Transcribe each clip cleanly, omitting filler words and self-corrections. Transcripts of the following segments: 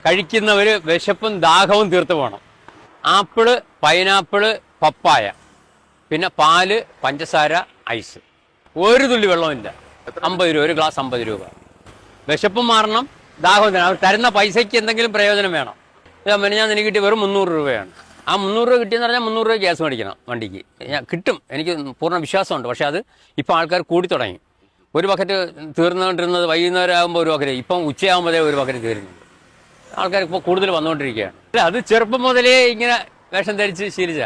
കഴിക്കുന്നവർ വിശപ്പും ദാഹവും തീർത്ത് പോകണം. ആപ്പിള്, പൈനാപ്പിള്, പപ്പായ, പിന്നെ പാല്, പഞ്ചസാര, ഐസ്. ഒരു തുള്ളി വെള്ളമില്ല. 50 രൂപ, ഒരു ഗ്ലാസ് 50 രൂപ. വിശപ്പും മാറണം, ദാഹവും തരണം. അവർ തരുന്ന പൈസയ്ക്ക് എന്തെങ്കിലും പ്രയോജനം വേണം. ഞാൻ എനിക്ക് കിട്ടിയ വെറും 300 രൂപയാണ്. ആ 300 രൂപ കിട്ടിയെന്ന് പറഞ്ഞാൽ 300 രൂപ ഗ്യാസ് മേടിക്കണം വണ്ടിക്ക്. കിട്ടും, എനിക്ക് പൂർണ്ണ വിശ്വാസമുണ്ട്. പക്ഷേ അത് ഇപ്പം ആൾക്കാർ കൂടി തുടങ്ങി. ഒരു ബക്കറ്റ് തീർന്നുകൊണ്ടിരുന്നത് വൈകുന്നേരം ആകുമ്പോൾ ഒരു ബക്കറ്റ്, ഇപ്പം ഉച്ചയാകുമ്പോഴേ ഒരു ബക്കറ്റ് തീരുന്നുണ്ട്. ആൾക്കാർ ഇപ്പോൾ കൂടുതൽ വന്നുകൊണ്ടിരിക്കുകയാണ്. അത് ചെറുപ്പം മുതലേ ഇങ്ങനെ വേഷം ധരിച്ച് ശീലിച്ച.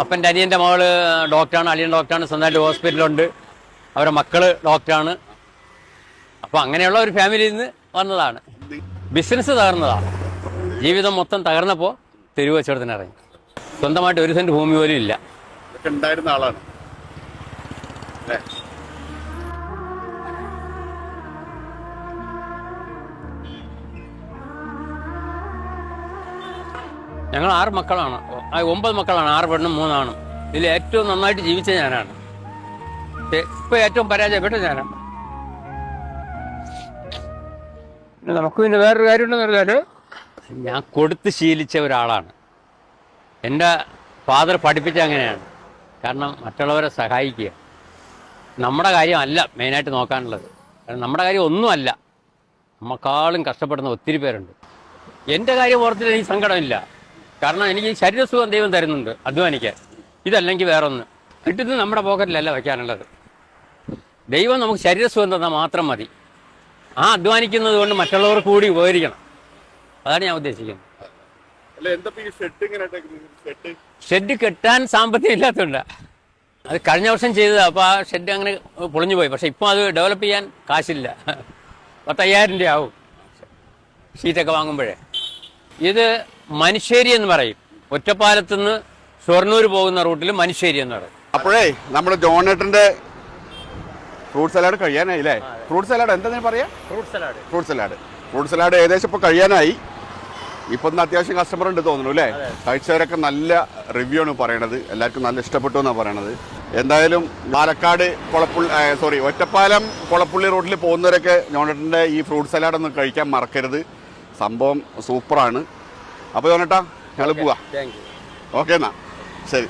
അപ്പൻ്റെ അനിയൻ്റെ മകള് ഡോക്ടറാണ്, അളിയൻ ഡോക്ടറാണ്, സ്വന്തമായിട്ട് ഹോസ്പിറ്റലുണ്ട്, അവരുടെ മക്കള് ഡോക്ടറാണ്. അപ്പോൾ അങ്ങനെയുള്ള ഒരു ഫാമിലിയിൽ നിന്ന് വന്നതാണ്. ബിസിനസ് തകർന്നതാണ്. ജീവിതം മൊത്തം തകർന്നപ്പോൾ തെരുവ് കച്ചവടത്തിന് ഇറങ്ങി. സ്വന്തമായിട്ട് 1 സെന്റ് ഭൂമി പോലും ഇല്ല. ഉണ്ടായിരുന്ന ആളാണ്. ഞങ്ങൾ 6 മക്കളാണ്, 9 മക്കളാണ്, 6 പെണ്ണും 3 ആണും. ഇതിൽ ഏറ്റവും നന്നായിട്ട് ജീവിച്ച ഞാനാണ്. ഇപ്പൊ ഏറ്റവും പരാജയപ്പെട്ട ഞാനാണ്. നമുക്ക് പിന്നെ വേറൊരു കാര്യം ഉണ്ടെന്ന് പറഞ്ഞാൽ, ഞാൻ കൊടുത്ത് ശീലിച്ച ഒരാളാണ്. എൻ്റെ ഫാദർ പഠിപ്പിച്ച അങ്ങനെയാണ്. കാരണം മറ്റുള്ളവരെ സഹായിക്കുക. നമ്മുടെ കാര്യമല്ല മെയിനായിട്ട് നോക്കാനുള്ളത്. കാരണം നമ്മുടെ കാര്യം ഒന്നുമല്ല, നമ്മക്കാളും കഷ്ടപ്പെടുന്ന ഒത്തിരി പേരുണ്ട്. എൻ്റെ കാര്യം ഓർത്തിട്ട് എനിക്ക് സങ്കടമില്ല. കാരണം എനിക്ക് ശരീരസുഖം ദൈവം തരുന്നുണ്ട് അധ്വാനിക്കാൻ. ഇതല്ലെങ്കിൽ വേറൊന്ന് കിട്ടുന്നത് നമ്മുടെ പോക്കറ്റിലല്ല വയ്ക്കാനുള്ളത്. ദൈവം നമുക്ക് ശരീരസുഖം തന്നാൽ മാത്രം മതി. ആ അധ്വാനിക്കുന്നത് കൊണ്ട് മറ്റുള്ളവർ കൂടി ഉപകരിക്കണം. അതാണ് ഞാൻ ഉദ്ദേശിക്കുന്നത്. ഷെഡ് കെട്ടാൻ സാമ്പത്തികം ഇല്ലാത്തതുകൊണ്ട് അത് കഴിഞ്ഞ വർഷം ചെയ്തത്. അപ്പോൾ ആ ഷെഡ് അങ്ങനെ പൊളിഞ്ഞു പോയി. പക്ഷെ ഇപ്പം അത് ഡെവലപ്പ് ചെയ്യാൻ കാശില്ല. 10,000 രൂപ ആവും ഷീറ്റൊക്കെ വാങ്ങുമ്പോഴേ. ഇത് മനുശ്ശേരി എന്ന് പറയും. ഒറ്റപ്പാലത്തുനിന്ന് ഷൊർണൂർ പോകുന്ന റൂട്ടിൽ മനുശ്ശേരി എന്ന് പറയും. അപ്പോഴേ നമ്മുടെ ജോണേട്ടന്റെ ഫ്രൂട്ട് സലാഡ് കഴിയാനായില്ലേ? ഫ്രൂട്ട് സലാഡ് എന്താ പറയാ? ഫ്രൂട്ട് സലാഡ് ഏകദേശം ഇപ്പൊ കഴിയാനായി. ഇപ്പൊ അത്യാവശ്യം കസ്റ്റമർ ഉണ്ട് തോന്നുന്നു അല്ലേ? കഴിച്ചവരൊക്കെ നല്ല റിവ്യൂ ആണ് പറയണത്. എല്ലാവർക്കും നല്ല ഇഷ്ടപ്പെട്ടു എന്നാണ് പറയണത്. എന്തായാലും പാലക്കാട് ഒറ്റപ്പാലം കൊളപ്പുള്ളി റോഡിൽ പോകുന്നവരൊക്കെ ജോണേട്ടന്റെ ഈ ഫ്രൂട്ട് സലാഡ് ഒന്ന് കഴിക്കാൻ മറക്കരുത്. സംഭവം സൂപ്പറാണ്. അപ്പോൾ ജോണേട്ടാ ഞങ്ങൾ പോവാ. ഓക്കെ എന്നാ ശരി.